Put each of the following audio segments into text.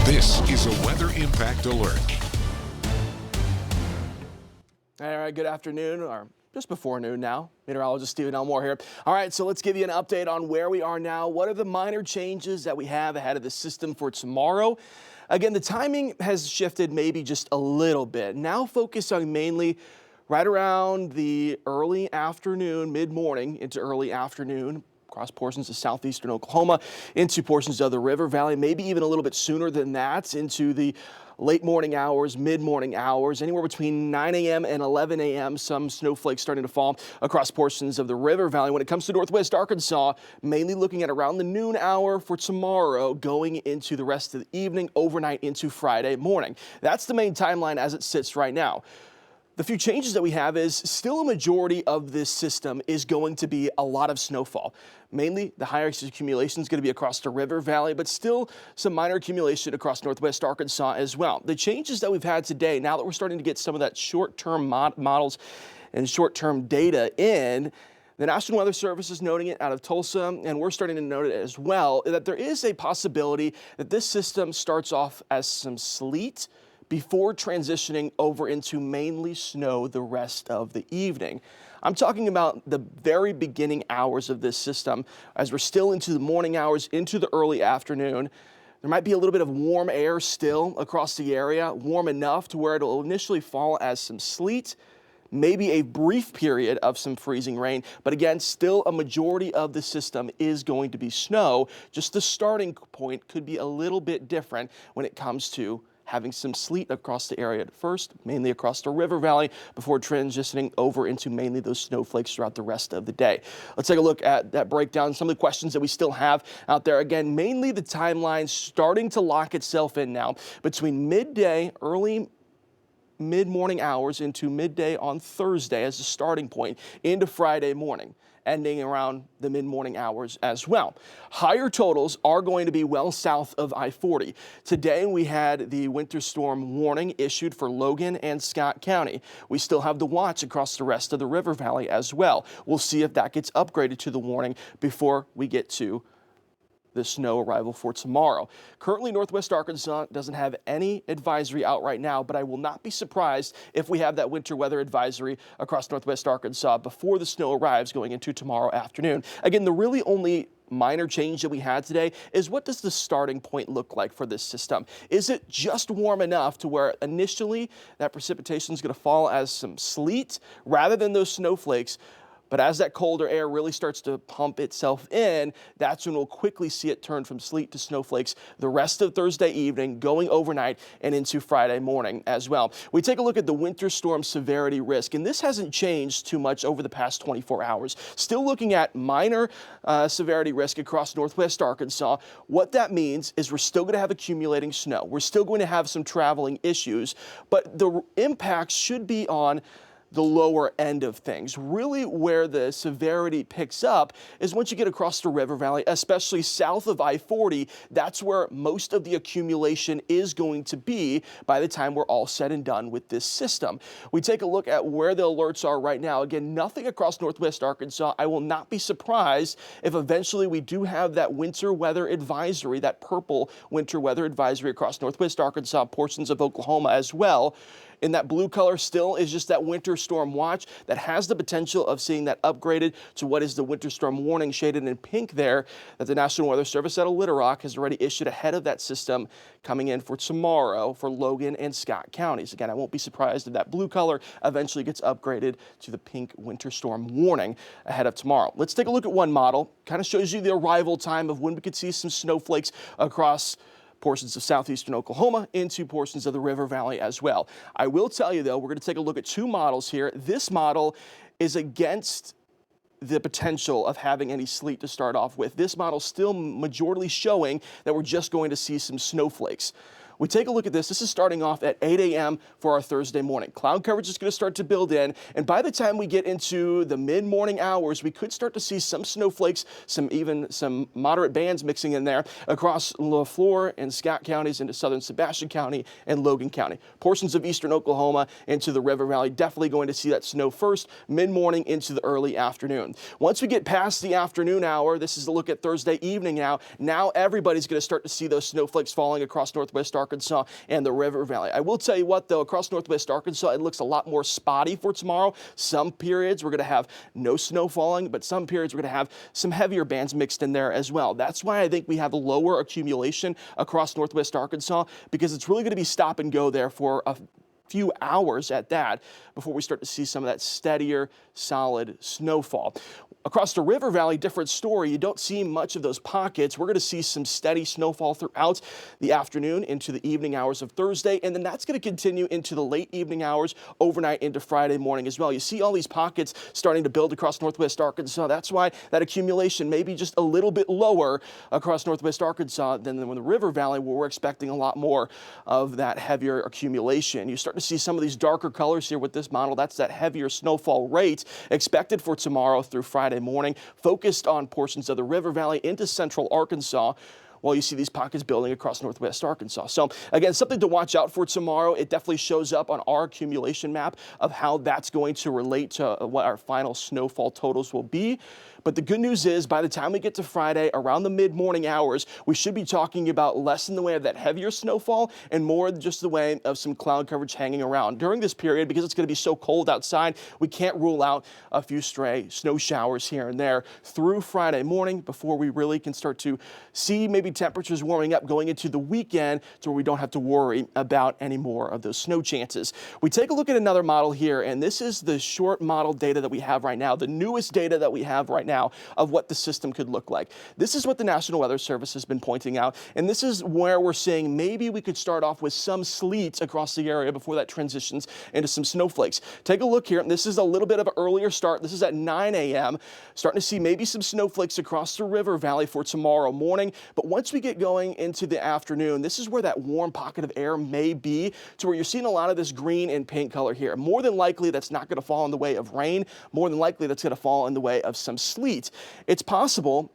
This is a weather impact alert. All right, good afternoon, or just before noon now. Meteorologist Stephen Elmore here. All right, so let's give you an update on where we are now. What are the minor changes that we have ahead of the system for tomorrow? Again, the timing has shifted maybe just a little bit. Now focusing mainly right around the early afternoon, mid-morning into early afternoon, across portions of southeastern Oklahoma, into portions of the River Valley, maybe even a little bit sooner than that, into the late morning hours, mid-morning hours, anywhere between 9 a.m. and 11 a.m. Some snowflakes starting to fall across portions of the River Valley. When it comes to northwest Arkansas, mainly looking at around the noon hour for tomorrow, going into the rest of the evening, overnight into Friday morning. That's the main timeline as it sits right now. The few changes that we have is still a majority of this system is going to be a lot of snowfall. Mainly the highest accumulation is going to be across the River Valley, but still some minor accumulation across northwest Arkansas as well. The changes that we've had today, now that we're starting to get some of that short-term models and short-term data in, the National Weather Service is noting it out of Tulsa, and we're starting to note it as well, that there is a possibility that this system starts off as some sleet before transitioning over into mainly snow the rest of the evening. I'm talking about the very beginning hours of this system as we're still into the morning hours, into the early afternoon. There might be a little bit of warm air still across the area, warm enough to where it'll initially fall as some sleet, maybe a brief period of some freezing rain, but again, still a majority of the system is going to be snow. Just the starting point could be a little bit different when it comes to having some sleet across the area at first, mainly across the River Valley, before transitioning over into mainly those snowflakes throughout the rest of the day. Let's take a look at that breakdown, some of the questions that we still have out there. Again, mainly the timeline starting to lock itself in now between midday, early mid-morning hours into midday on Thursday as a starting point into Friday morning, ending around the mid-morning hours as well. Higher totals are going to be well south of I-40. Today we had the winter storm warning issued for Logan and Scott County. We still have the watch across the rest of the River Valley as well. We'll see if that gets upgraded to the warning before we get to the snow arrival for tomorrow. Currently, northwest Arkansas doesn't have any advisory out right now, but I will not be surprised if we have that winter weather advisory across northwest Arkansas before the snow arrives going into tomorrow afternoon. Again, the really only minor change that we had today is what does the starting point look like for this system? Is it just warm enough to where initially that precipitation is going to fall as some sleet rather than those snowflakes? But as that colder air really starts to pump itself in, that's when we'll quickly see it turn from sleet to snowflakes the rest of Thursday evening, going overnight and into Friday morning as well. We take a look at the winter storm severity risk, and this hasn't changed too much over the past 24 hours. Still looking at minor severity risk across northwest Arkansas. What that means is we're still going to have accumulating snow. We're still going to have some traveling issues, but the impacts should be on the lower end of things. Really where the severity picks up is once you get across the River Valley, especially south of I-40, that's where most of the accumulation is going to be by the time we're all said and done with this system. We take a look at where the alerts are right now. Again, nothing across northwest Arkansas. I will not be surprised if eventually we do have that winter weather advisory, that purple winter weather advisory across northwest Arkansas, portions of Oklahoma as well. In that blue color still is just that winter storm watch that has the potential of seeing that upgraded to what is the winter storm warning shaded in pink there that the National Weather Service out of Little Rock has already issued ahead of that system coming in for tomorrow for Logan and Scott counties. Again, I won't be surprised if that blue color eventually gets upgraded to the pink winter storm warning ahead of tomorrow. Let's take a look at one model. Kind of shows you the arrival time of when we could see some snowflakes across portions of southeastern Oklahoma into portions of the River Valley as well. I will tell you though, we're going to take a look at two models here. This model is against the potential of having any sleet to start off with. This model still majorly showing that we're just going to see some snowflakes. We take a look at this. This is starting off at 8 a.m. for our Thursday morning. Cloud coverage is going to start to build in, and by the time we get into the mid-morning hours, we could start to see some snowflakes, even some moderate bands mixing in there across LaFleur and Scott counties into southern Sebastian County and Logan County. Portions of eastern Oklahoma into the River Valley, definitely going to see that snow first, mid-morning into the early afternoon. Once we get past the afternoon hour, this is a look at Thursday evening now. Now everybody's going to start to see those snowflakes falling across northwest Arkansas and the River Valley. I will tell you what, though, across northwest Arkansas, it looks a lot more spotty for tomorrow. Some periods we're going to have no snow falling, but some periods we're going to have some heavier bands mixed in there as well. That's why I think we have a lower accumulation across northwest Arkansas, because it's really going to be stop and go there for a few hours at that before we start to see some of that steadier, solid snowfall. Across the River Valley, different story. You don't see much of those pockets. We're going to see some steady snowfall throughout the afternoon into the evening hours of Thursday, and then that's going to continue into the late evening hours, overnight into Friday morning as well. You see all these pockets starting to build across northwest Arkansas. That's why that accumulation may be just a little bit lower across northwest Arkansas than in the River Valley, where we're expecting a lot more of that heavier accumulation. You start to see some of these darker colors here with this model. That's that heavier snowfall rate expected for tomorrow through Friday morning, focused on portions of the River Valley into central Arkansas, while you see these pockets building across northwest Arkansas. So again, something to watch out for tomorrow. It definitely shows up on our accumulation map of how that's going to relate to what our final snowfall totals will be. But the good news is, by the time we get to Friday, around the mid-morning hours, we should be talking about less in the way of that heavier snowfall and more just the way of some cloud coverage hanging around. During this period, because it's going to be so cold outside, we can't rule out a few stray snow showers here and there through Friday morning before we really can start to see maybe temperatures warming up going into the weekend to where we don't have to worry about any more of those snow chances. We take a look at another model here, and this is the short model data that we have right now, the newest data that we have right now of what the system could look like. This is what the National Weather Service has been pointing out, and this is where we're saying maybe we could start off with some sleet across the area before that transitions into some snowflakes. Take a look here. This is a little bit of an earlier start. This is at 9 a.m. Starting to see maybe some snowflakes across the River Valley for tomorrow morning, but once we get going into the afternoon, this is where that warm pocket of air may be, to where you're seeing a lot of this green and pink color here. More than likely, that's not going to fall in the way of rain. More than likely, that's going to fall in the way of some sleet. It's possible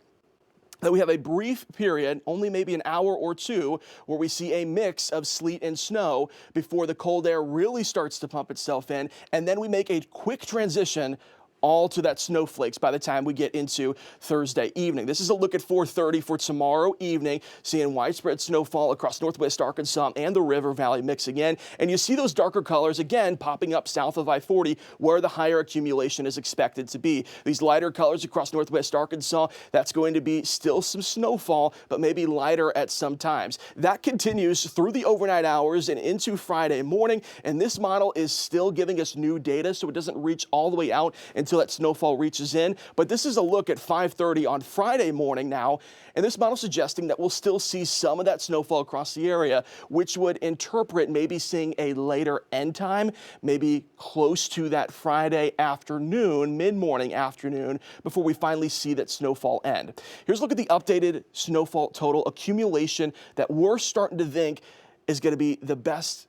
that we have a brief period, only maybe an hour or two, where we see a mix of sleet and snow before the cold air really starts to pump itself in, and then we make a quick transition all to that snowflakes by the time we get into Thursday evening. This is a look at 4:30 for tomorrow evening, seeing widespread snowfall across northwest Arkansas and the River Valley mixing in. And you see those darker colors again popping up south of I-40 where the higher accumulation is expected to be. These lighter colors across northwest Arkansas, that's going to be still some snowfall, but maybe lighter at some times. That continues through the overnight hours and into Friday morning, and this model is still giving us new data, so it doesn't reach all the way out until that snowfall reaches in. But this is a look at 5:30 on Friday morning now, and this model suggesting that we'll still see some of that snowfall across the area, which would interpret maybe seeing a later end time, maybe close to that Friday afternoon, mid-morning afternoon, before we finally see that snowfall end. Here's a look at the updated snowfall total accumulation that we're starting to think is going to be the best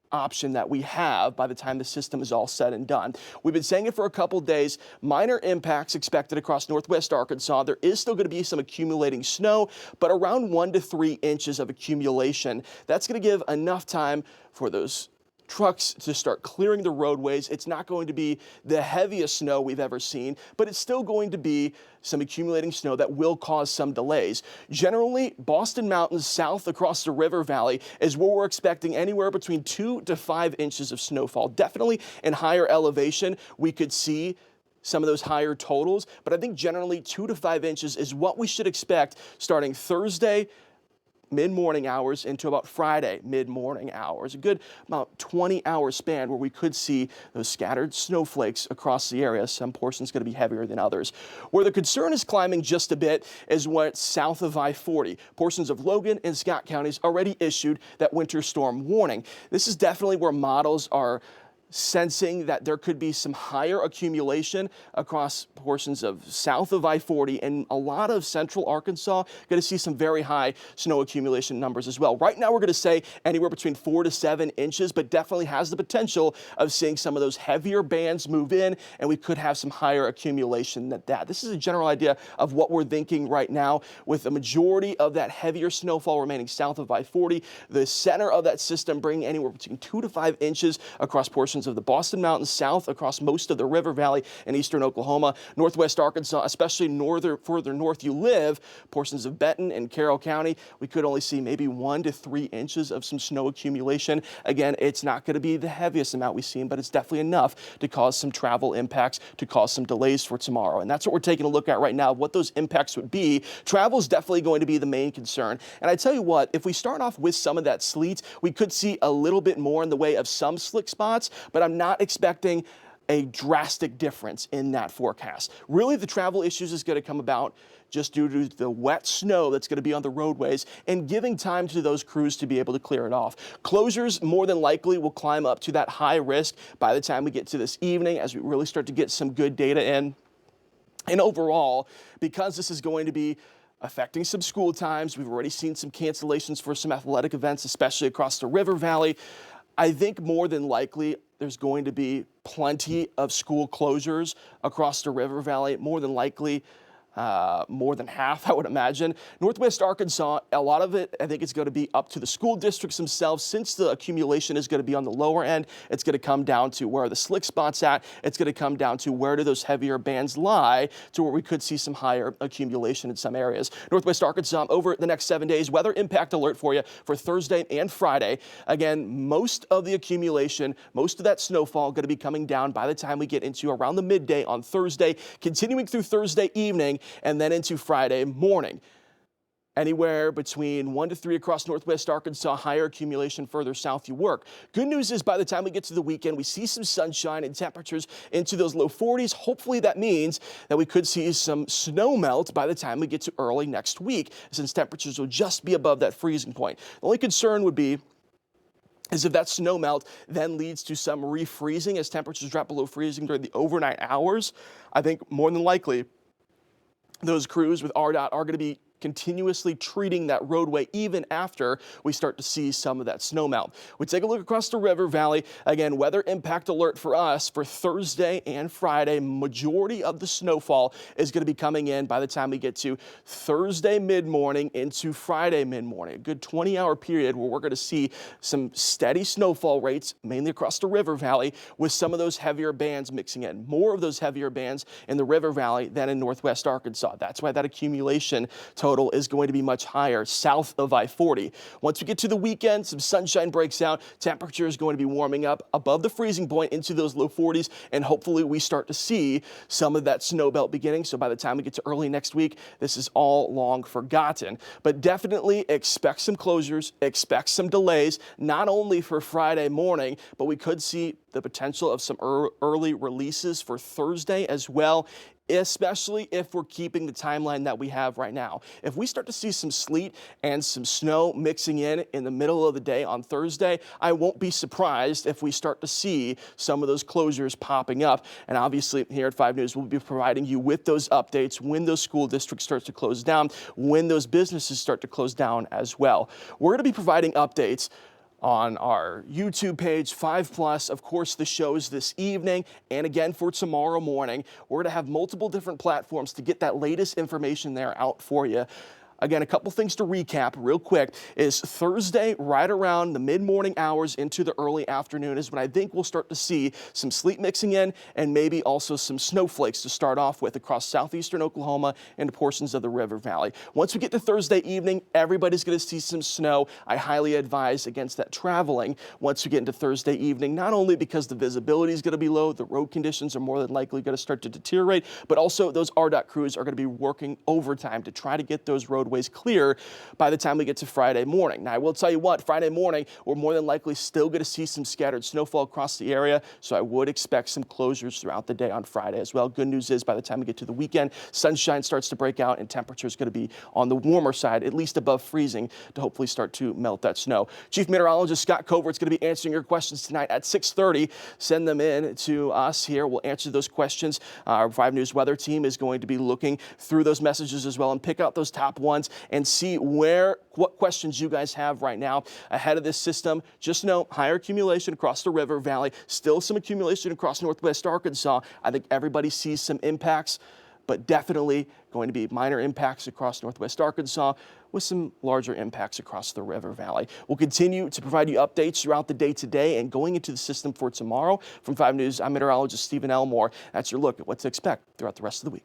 option that we have by the time the system is all said and done. We've been saying it for a couple days. Minor impacts expected across northwest Arkansas. There is still going to be some accumulating snow, but around 1 to 3 inches of accumulation. That's going to give enough time for those trucks to start clearing the roadways. It's not going to be the heaviest snow we've ever seen, but it's still going to be some accumulating snow that will cause some delays. Generally, Boston Mountains south across the River Valley is where we're expecting anywhere between 2 to 5 inches of snowfall. Definitely in higher elevation, we could see some of those higher totals, but I think generally 2 to 5 inches is what we should expect starting Thursday mid-morning hours into about Friday mid-morning hours, a good about 20-hour span where we could see those scattered snowflakes across the area. Some portions going to be heavier than others. Where the concern is climbing just a bit is what's south of I-40. Portions of Logan and Scott counties already issued that winter storm warning. This is definitely where models are sensing that there could be some higher accumulation across portions of south of I-40 and a lot of central Arkansas. Going to see some very high snow accumulation numbers as well. Right now, we're going to say anywhere between 4 to 7 inches, but definitely has the potential of seeing some of those heavier bands move in, and we could have some higher accumulation than that. This is a general idea of what we're thinking right now, with the majority of that heavier snowfall remaining south of I-40. The center of that system bringing anywhere between 2 to 5 inches across portions of the Boston Mountains, south across most of the River Valley and eastern Oklahoma, northwest Arkansas, especially further north you live, portions of Benton and Carroll County. We could only see maybe 1 to 3 inches of some snow accumulation. Again, it's not going to be the heaviest amount we've seen, but it's definitely enough to cause some travel impacts, to cause some delays for tomorrow. And that's what we're taking a look at right now, what those impacts would be. Travel is definitely going to be the main concern. And I tell you what, if we start off with some of that sleet, we could see a little bit more in the way of some slick spots, but I'm not expecting a drastic difference in that forecast. Really, the travel issues is going to come about just due to the wet snow that's going to be on the roadways and giving time to those crews to be able to clear it off. Closures more than likely will climb up to that high risk by the time we get to this evening, as we really start to get some good data in. And overall, because this is going to be affecting some school times, we've already seen some cancellations for some athletic events, especially across the River Valley. I think more than likely there's going to be plenty of school closures across the River Valley, more than likely. More than half, I would imagine. Northwest Arkansas, a lot of it, I think it's going to be up to the school districts themselves. Since the accumulation is going to be on the lower end, it's going to come down to where are the slick spots at. It's going to come down to where do those heavier bands lie, to where we could see some higher accumulation in some areas. Northwest Arkansas, over the next 7 days, weather impact alert for you for Thursday and Friday. Again, most of the accumulation, most of that snowfall going to be coming down by the time we get into around the midday on Thursday, continuing through Thursday evening, and then into Friday morning. Anywhere between 1 to 3 across northwest Arkansas, higher accumulation further south you work. Good news is by the time we get to the weekend, we see some sunshine and temperatures into those low 40s. Hopefully that means that we could see some snow melt by the time we get to early next week, since temperatures will just be above that freezing point. The only concern would be is if that snow melt then leads to some refreezing as temperatures drop below freezing during the overnight hours. I think more than likely those crews with RDOT are going to be continuously treating that roadway even after we start to see some of that snow melt. We take a look across the River Valley. Again, weather impact alert for us for Thursday and Friday. Majority of the snowfall is going to be coming in by the time we get to Thursday mid-morning into Friday mid-morning. A good 20-hour period where we're going to see some steady snowfall rates, mainly across the River Valley, with some of those heavier bands mixing in. More of those heavier bands in the River Valley than in northwest Arkansas. That's why that accumulation total is going to be much higher south of I-40. Once we get to the weekend, some sunshine breaks out. Temperature is going to be warming up above the freezing point into those low 40s, and hopefully we start to see some of that snow belt beginning. So by the time we get to early next week, this is all long forgotten. But definitely expect some closures, expect some delays, not only for Friday morning, but we could see the potential of some early releases for Thursday as well, especially if we're keeping the timeline that we have right now. If we start to see some sleet and some snow mixing in the middle of the day on Thursday, I won't be surprised if we start to see some of those closures popping up. And obviously here at 5 News, we'll be providing you with those updates when those school districts start to close down, when those businesses start to close down as well. We're going to be providing updates on our YouTube page, 5+, of course, the shows this evening, and again for tomorrow morning. We're going to have multiple different platforms to get that latest information there out for you. Again, a couple things to recap real quick is Thursday, right around the mid-morning hours into the early afternoon is when I think we'll start to see some sleet mixing in and maybe also some snowflakes to start off with across southeastern Oklahoma and portions of the River Valley. Once we get to Thursday evening, everybody's going to see some snow. I highly advise against that traveling once we get into Thursday evening, not only because the visibility is going to be low, the road conditions are more than likely going to start to deteriorate, but also those RDOT crews are going to be working overtime to try to get those road roadways clear by the time we get to Friday morning. Now, I will tell you what, Friday morning, we're more than likely still going to see some scattered snowfall across the area, so I would expect some closures throughout the day on Friday as well. Good news is by the time we get to the weekend, sunshine starts to break out and temperature is going to be on the warmer side, at least above freezing, to hopefully start to melt that snow. Chief Meteorologist Scott Covert's going to be answering your questions tonight at 6:30. Send them in to us here. We'll answer those questions. Our 5 News weather team is going to be looking through those messages as well and pick out those top ones and see what questions you guys have right now ahead of this system. Just know higher accumulation across the river valley, still some accumulation across northwest Arkansas. I think everybody sees some impacts, but definitely going to be minor impacts across northwest Arkansas with some larger impacts across the river valley. We'll continue to provide you updates throughout the day today and going into the system for tomorrow. From 5 News, I'm meteorologist Stephen Elmore. That's your look at what to expect throughout the rest of the week.